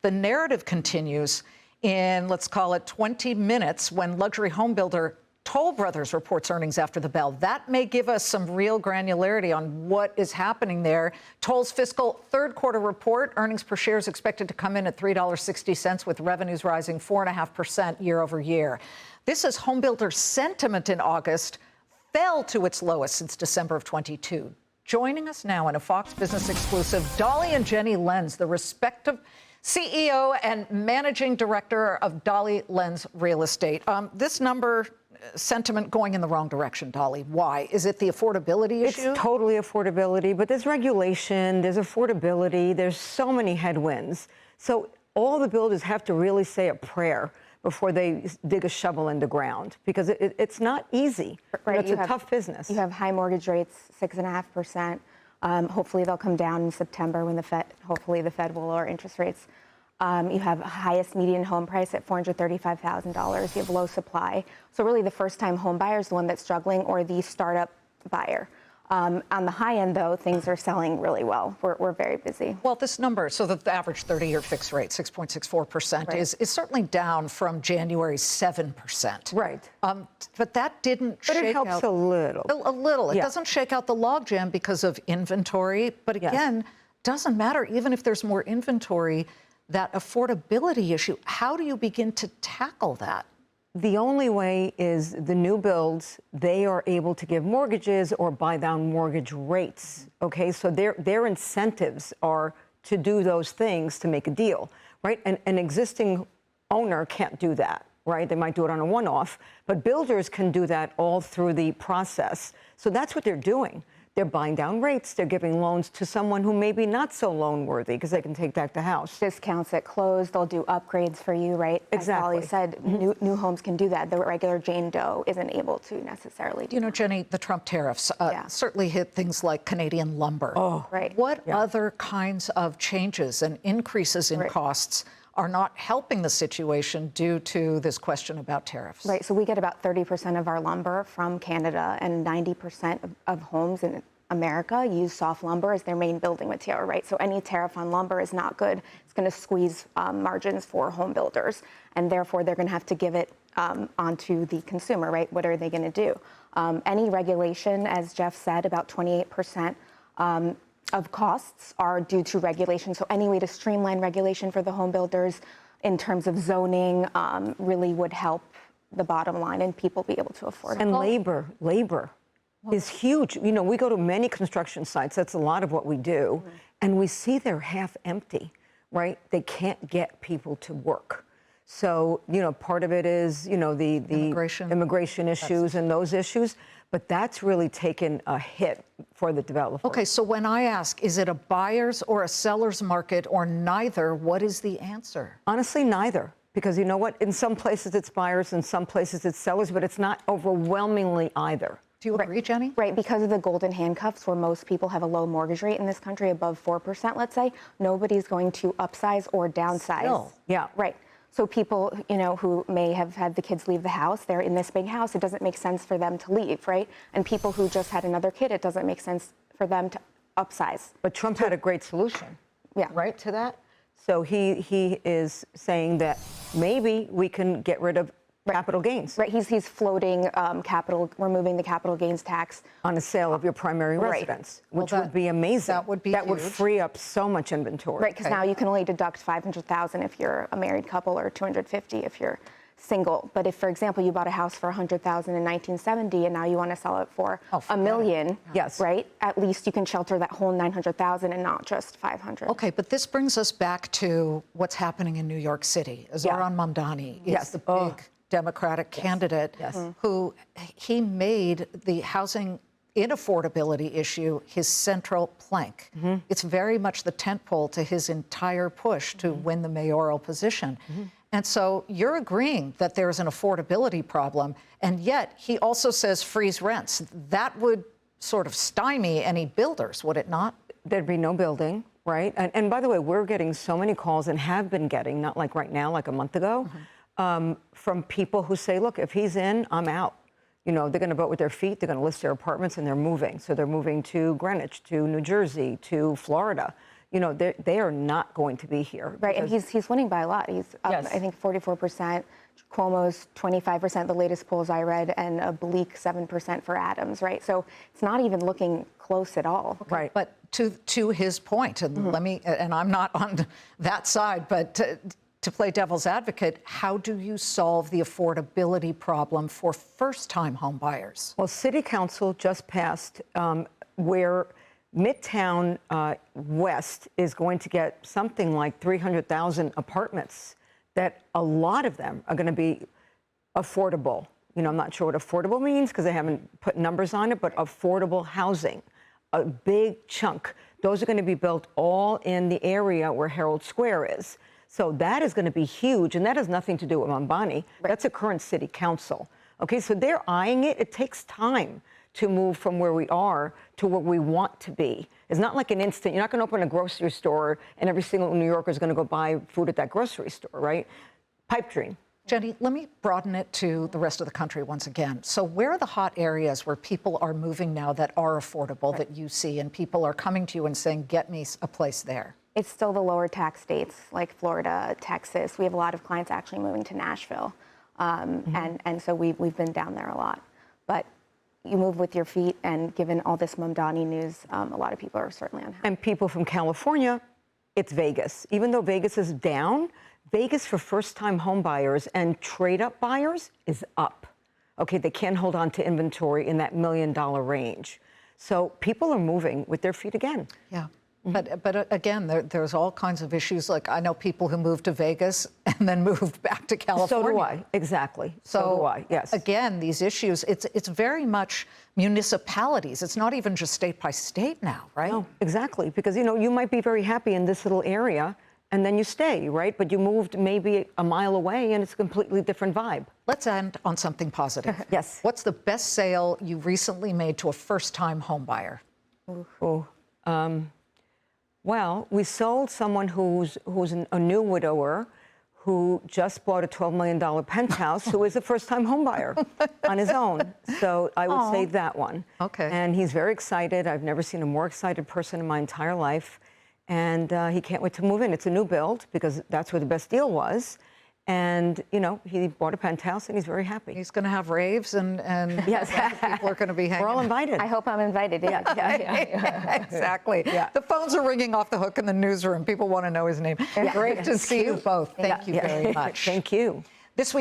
The narrative continues in, let's call it 20 minutes, when luxury home builder Toll Brothers reports earnings after the bell. That may give us some real granularity on what is happening there. Toll's fiscal third quarter report, earnings per share is expected to come in at $3.60, with revenues rising 4.5% year over year. This is home builder sentiment in August fell to its lowest since December of 22. Joining us now in a Fox Business exclusive, Dolly and Jenny Lenz, the respective CEO and managing director of Dolly Lenz Real Estate. This number, sentiment going in the wrong direction, Dolly. Why? Is it the affordability issue? It's totally affordability, but there's regulation, there's affordability, there's so many headwinds. So all the builders have to really say a prayer before they dig a shovel in the ground, because it's not easy. Right. It's a tough business. You have high mortgage rates, 6.5%. Hopefully they'll come down in September when hopefully the Fed will lower interest rates. You have highest median home price at $435,000. You have low supply. So really the first-time home buyer is the one that's struggling, or the startup buyer. On the high end, though, things are selling really well. We're very busy. Well, this number, so the average 30-year fixed rate, 6.64%, right, is certainly down from January's 7%. Right. But that didn't shake out. But it helps a little. A little. It doesn't shake out the logjam because of inventory. But again, doesn't matter. Even if there's more inventory, that affordability issue, how do you begin to tackle that? The only way is the new builds, they are able to give mortgages or buy down mortgage rates, okay? So their incentives are to do those things to make a deal, right? And an existing owner can't do that, right? They might do it on a one-off, but builders can do that all through the process. So that's what they're doing. They're buying down rates. They're giving loans to someone who may be not so loan worthy because they can take back the house. Discounts at close. They'll do upgrades for you, right? Exactly. As Dolly said, new homes can do that. The regular Jane Doe isn't able to necessarily do You know, Jenny, the Trump tariffs certainly hit things like Canadian lumber. Oh, right. What other kinds of changes and increases in costs are not helping the situation due to this question about tariffs? Right, so we get about 30% of our lumber from Canada, and 90% of homes in America use soft lumber as their main building material, right? So any tariff on lumber is not good. It's going to squeeze margins for home builders, and therefore they're going to have to give it onto the consumer, right? What are they going to do? Any regulation, as Jeff said, about 28% of costs are due to regulation. So any way to streamline regulation for the home builders in terms of zoning really would help the bottom line and people be able to afford it. And labor is huge. You know, we go to many construction sites. That's a lot of what we do. And we see they're half empty, right? They can't get people to work. So, you know, part of it is, you know, the immigration issues and those issues. But that's really taken a hit for the developer. Okay, so when I ask, is it a buyer's or a seller's market or neither, what is the answer? Honestly, neither. Because you know what? In some places it's buyers, in some places it's sellers, but it's not overwhelmingly either. Do you agree, Jenny? Right, because of the golden handcuffs, where most people have a low mortgage rate in this country, above 4%, let's say, nobody's going to upsize or downsize. Still. Yeah. Right. So people, you know, who may have had the kids leave the house, they're in this big house, it doesn't make sense for them to leave, right? And people who just had another kid, it doesn't make sense for them to upsize. But Trump had a great solution, right, to that? So he is saying that maybe we can get rid of capital gains. Right, he's floating removing the capital gains tax on the sale of your primary residence, which would be amazing. That would free up so much inventory. Right, because now you can only deduct $500,000 if you're a married couple, or $250,000 if you're single. But if, for example, you bought a house for $100,000 in 1970 and now you want to sell it for $1 million, right? At least you can shelter that whole $900,000 and not just $500,000. Okay, but this brings us back to what's happening in New York City. Zohran Mamdani is the big Democratic candidate who he made the housing inaffordability issue his central plank. It's very much the tentpole to his entire push to win the mayoral position. And so you're agreeing that there's an affordability problem, and yet he also says freeze rents. That would sort of stymie any builders, would it not? There'd be no building, right? And by the way, we're getting so many calls, and have been getting, not like right now, like a month ago, from people who say, look, if he's in, I'm out. You know, they're going to vote with their feet, they're going to list their apartments, and they're moving. So they're moving to Greenwich, to New Jersey, to Florida. you know, they are not going to be here. Right, and he's winning by a lot. He's up, Yes. I think, 44%. Cuomo's 25%, the latest polls I read, and a bleak 7% for Adams, right? So it's not even looking close at all. Right. But to his point, and let me, and I'm not on that side, but to play devil's advocate, how do you solve the affordability problem for first-time home buyers? Well, City Council just passed where Midtown West is going to get something like 300,000 apartments, that a lot of them are going to be affordable. You know, I'm not sure what affordable means because they haven't put numbers on it, but affordable housing, a big chunk. Those are going to be built all in the area where Herald Square is. So that is going to be huge, and that has nothing to do with Mambani. Right. That's a current city council. Okay, so they're eyeing it. It takes time to move from where we are to where we want to be. It's not like an instant. You're not going to open a grocery store and every single New Yorker is going to go buy food at that grocery store, right? Pipe dream. Jenny, let me broaden it to the rest of the country once again. So where are the hot areas where people are moving now that are affordable, that you see, and people are coming to you and saying, get me a place there? It's still the lower tax states like Florida, Texas. We have a lot of clients actually moving to Nashville. And so we've been down there a lot. But you move with your feet, and given all this Mamdani news, a lot of people are certainly unhappy. And people from California, it's Vegas. Even though Vegas is down, Vegas for first-time home buyers and trade-up buyers is up. Okay, they can't hold on to inventory in that $1 million range. So people are moving with their feet again. Yeah. But again, there's all kinds of issues. Like, I know people who moved to Vegas and then moved back to California. So do I, exactly. So do I, yes. Again, these issues, it's very much municipalities. It's not even just state by state now, right? No, exactly, because, you know, you might be very happy in this little area, and then you stay, right? But you moved maybe a mile away, and it's a completely different vibe. Let's end on something positive. Yes. What's the best sale you recently made to a first-time home buyer? Well, we sold someone who's a new widower who just bought a $12 million penthouse, who is a first-time home buyer on his own. So I would say that one. Okay. And he's very excited. I've never seen a more excited person in my entire life. And he can't wait to move in. It's a new build because that's where the best deal was. And, you know, he bought a penthouse and he's very happy. He's going to have raves and Yes. people are going to be hanging We're all out. invited. I hope I'm invited. Yeah. Exactly. Yeah. The phones are ringing off the hook in the newsroom. People want to know his name. Great to see you both. Thank you very much. Thank you. This week.